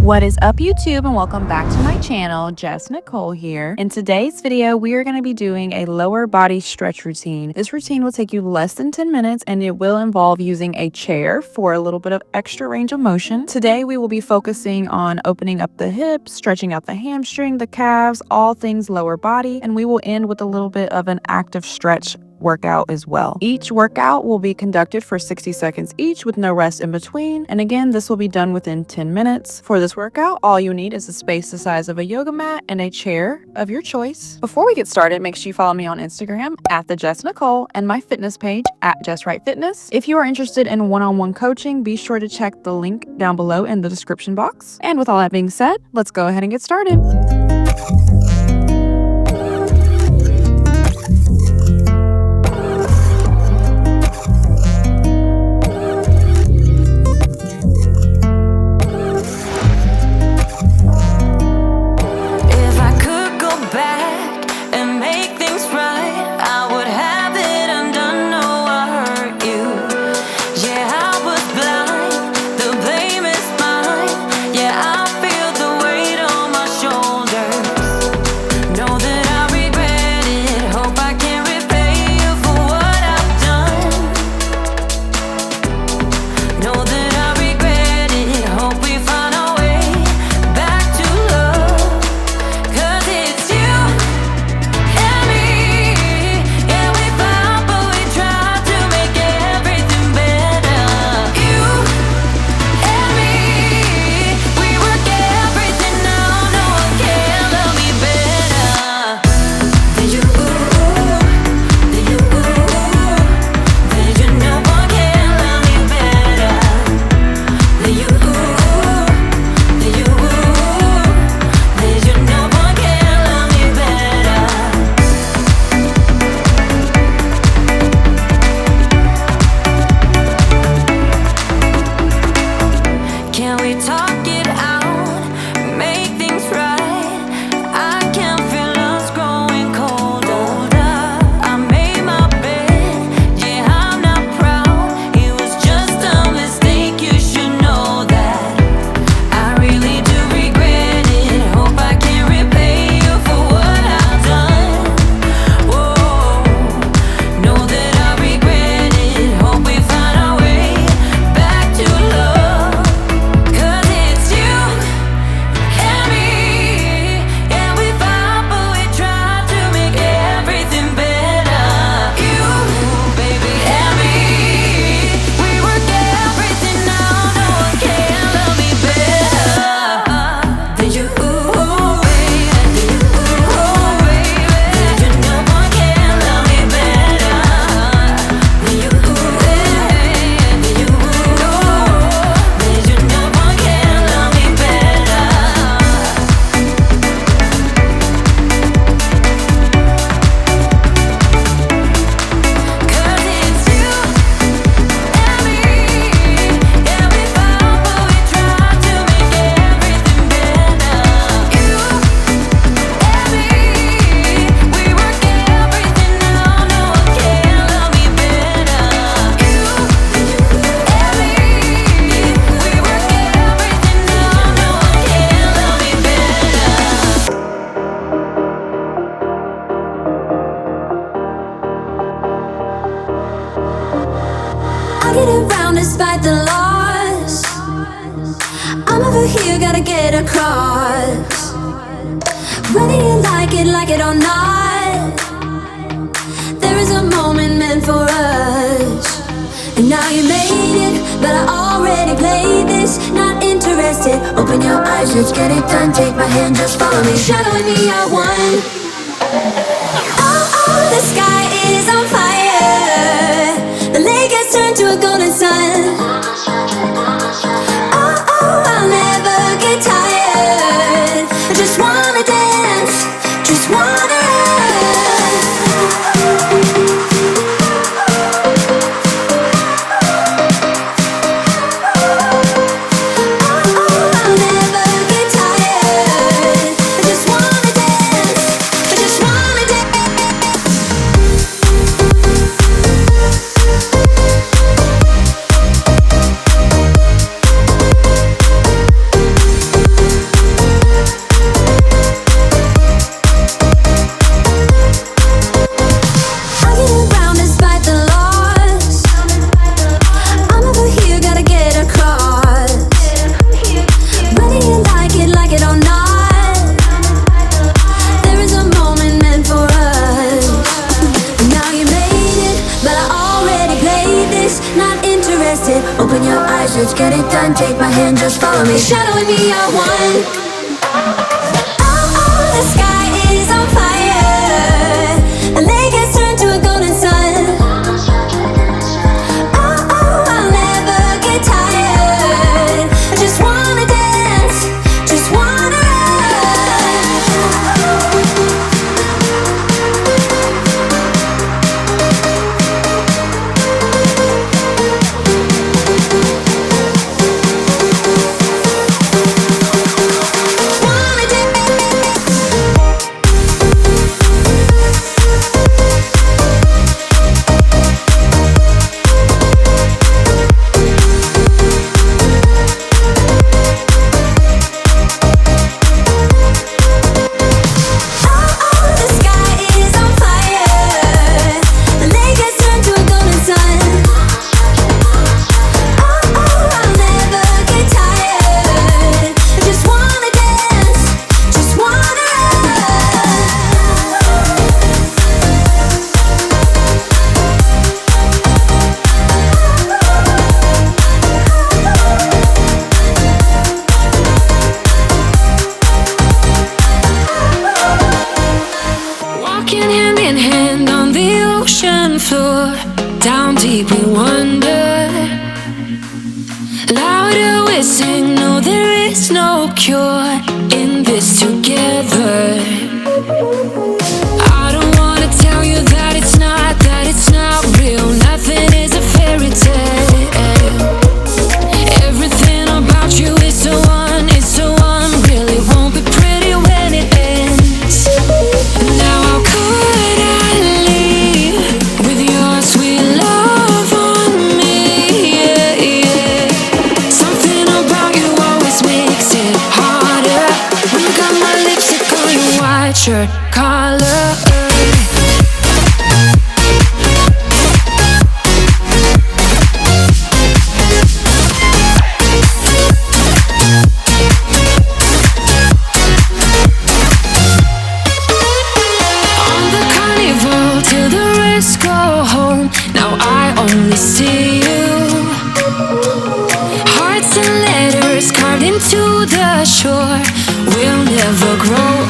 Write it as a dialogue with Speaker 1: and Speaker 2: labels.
Speaker 1: What is up, YouTube, and welcome back to my channel. Jess Nichole here. In today's video, we are going to be doing a lower body stretch routine. This routine will take you less than 10 minutes and it will involve using a chair for a little bit of extra range of motion. Today, we will be focusing on opening up the hips, stretching out the hamstring, the calves, all things lower body, and we will end with a little bit of an active stretch workout as well. Each workout will be conducted for 60 seconds each with no rest in between. And again, this will be done within 10 minutes. For this workout, all you need is a space the size of a yoga mat and a chair of your choice. Before we get started, make sure you follow me on Instagram at the Jess Nichole and my fitness page at Jess Right Fitness. If you are interested in one-on-one coaching, be sure to check the link down below in the description box. And with all that being said, let's go ahead and get started.
Speaker 2: Despite the loss, I'm over here, gotta get across. Whether you like it or not, there is a moment meant for us. And now you made it, but I already played this. Not interested, open your eyes, let's get it done. Take my hand, just follow me, shadowing me, I won. Oh, the sky is on fire. The lake has turned to a golden sun. Oh, I'll never get tired. I just wanna dance, just wanna I'll never get tired. I just wanna dance, I just wanna dance. around me, shadowing me are one. Oh, the sky is on fire, and they get turned to a golden sun. Oh, I'll never get tired. I just wanna dance, just wanna down deep we wander. Louder we sing, no there is no cure in this together. I don't wanna tell you that it's not real. Nothing is a fairy tale. Everything about you is so unreal. It won't be pretty when it ends. Now how could I leave with your sweet love on me? Yeah, yeah. Something about you always makes it harder. When you got my lipstick on your white shirt collar. See you, hearts and letters carved into the shore. We'll never grow